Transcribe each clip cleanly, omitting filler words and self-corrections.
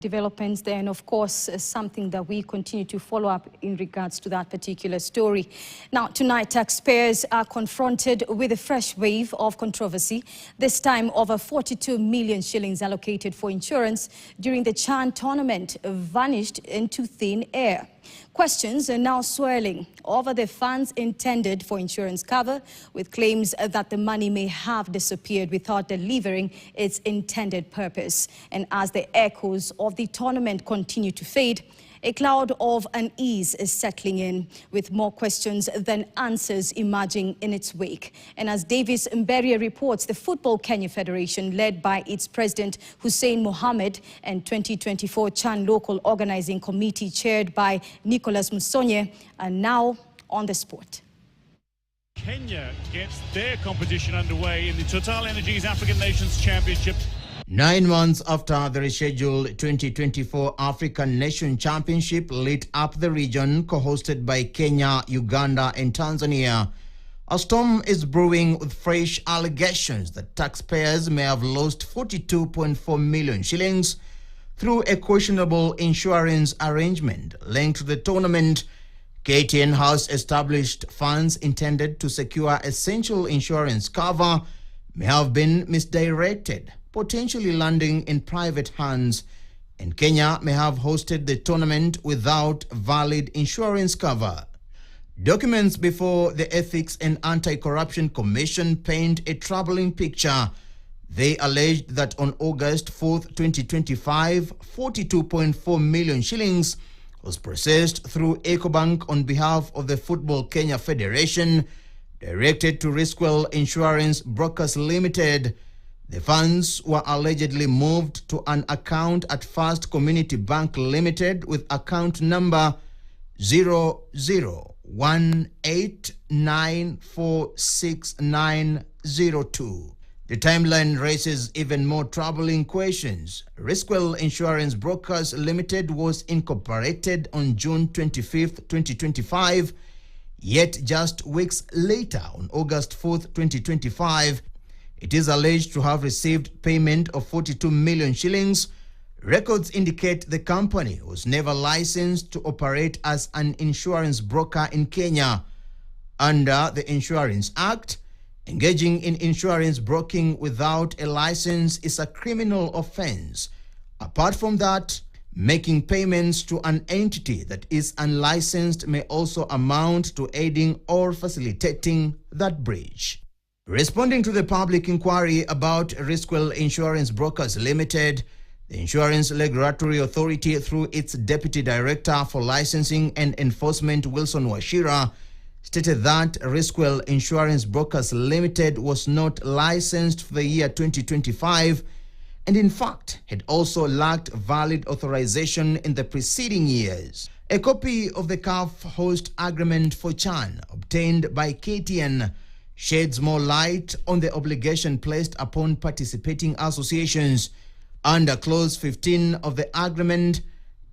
Developments there, and of course something that we continue to follow up in regards to that particular story. Now tonight, taxpayers are confronted with a fresh wave of controversy, this time over 42 million shillings allocated for insurance during the Chan tournament vanished into thin air. Questions are now swirling over the funds intended for insurance cover, with claims that the money may have disappeared without delivering its intended purpose. And as the echoes of the tournament continue to fade, a cloud of unease is settling in, with more questions than answers emerging in its wake. And as Davis Mberia reports, the Football Kenya Federation, led by its president Hussein Mohammed, and 2024 Chan Local Organizing Committee chaired by Nicholas Musonye, are now on the spot. Kenya gets their competition underway in the Total Energies African Nations Championship. 9 months after the rescheduled 2024 African Nation Championship lit up the region, co-hosted by Kenya, Uganda and Tanzania, a storm is brewing with fresh allegations that taxpayers may have lost 42.4 million shillings through a questionable insurance arrangement linked to the tournament. KTN has established funds intended to secure essential insurance cover may have been misdirected, potentially landing in private hands, and Kenya may have hosted the tournament without valid insurance cover. Documents before the Ethics and Anti-Corruption Commission paint a troubling picture. They alleged that on August 4th, 2025, 42.4 million shillings was processed through EcoBank on behalf of the Football Kenya Federation, directed to Riskwell Insurance Brokers Limited. The funds were allegedly moved to an account at First Community Bank Limited with account number 0018946902. The timeline raises even more troubling questions. Riskwell Insurance Brokers Limited was incorporated on June 25th, 2025, yet just weeks later, on August 4th, 2025, it is alleged to have received payment of 42 million shillings. Records indicate the company was never licensed to operate as an insurance broker in Kenya. Under the Insurance Act, engaging in insurance broking without a license is a criminal offense. Apart from that, making payments to an entity that is unlicensed may also amount to aiding or facilitating that breach. Responding to the public inquiry about Riskwell Insurance Brokers Limited, the Insurance Regulatory Authority, through its Deputy Director for Licensing and Enforcement, Wilson Washira, stated that Riskwell Insurance Brokers Limited was not licensed for the year 2025 and in fact had also lacked valid authorization in the preceding years. A copy of the CAF host agreement for Chan, obtained by KTN, sheds more light on the obligation placed upon participating associations. Under Clause 15 of the agreement,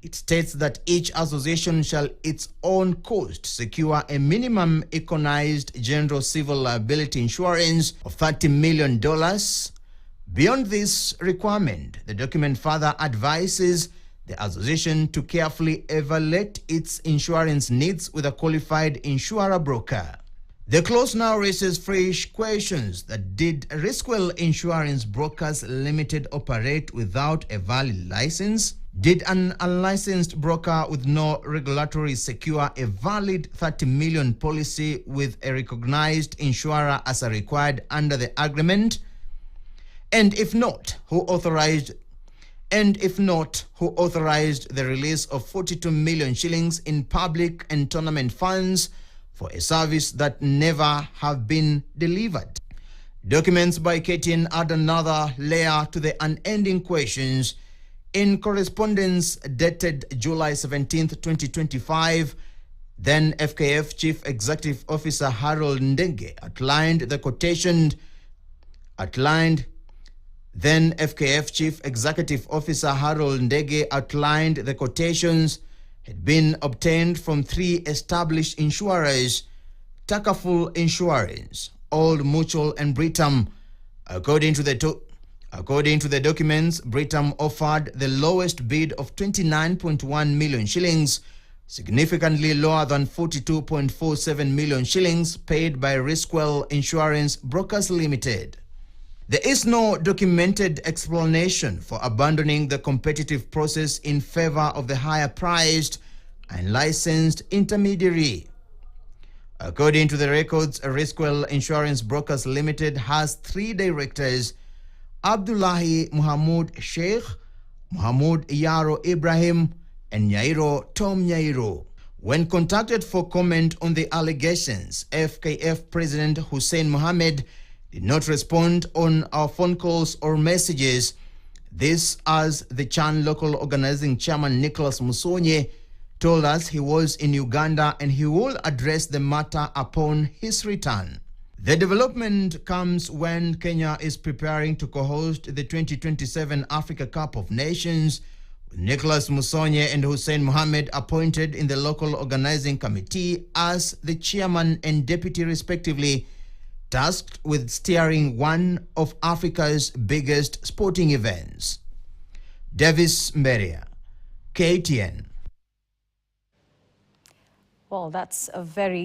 it states that each association shall at its own cost secure a minimum economized general civil liability insurance of $30 million. Beyond this requirement, the document further advises the association to carefully evaluate its insurance needs with a qualified insurer broker. The clause now raises fresh questions. That did Riskwell Insurance Brokers Limited operate without a valid license? Did an unlicensed broker with no regulatory secure a valid 30 million policy with a recognized insurer as a required under the agreement? And if not, who authorized the release of 42 million shillings in public and tournament funds for a service that never have been delivered? Documents by KTN add another layer to the unending questions. In correspondence dated July 17th, 2025, then FKF Chief Executive Officer Harold Ndege outlined the quotations had been obtained from 3 established insurers: Takaful Insurance, Old Mutual and Britam. According to the According to the documents, Britam offered the lowest bid of 29.1 million shillings, significantly lower than 42.47 million shillings paid by Riskwell Insurance Brokers Limited. There is no documented explanation for abandoning the competitive process in favor of the higher-priced and licensed intermediary. According to the records, Riskwell Insurance Brokers Limited has 3 directors: Abdullahi Muhammad Sheikh, Muhammad Yaro Ibrahim, and Nyairo Tom Nyairo. When contacted for comment on the allegations, FKF President Hussein Mohammed did not respond on our phone calls or messages. This as the Chan local organizing chairman Nicholas Musonye told us he was in Uganda and he will address the matter upon his return. The development comes when Kenya is preparing to co-host the 2027 Africa Cup of Nations, with Nicholas Musonye and Hussein Mohammed appointed in the local organizing committee as the chairman and deputy respectively, tasked with steering one of Africa's biggest sporting events. Davis Mberia, KTN. Well, that's a very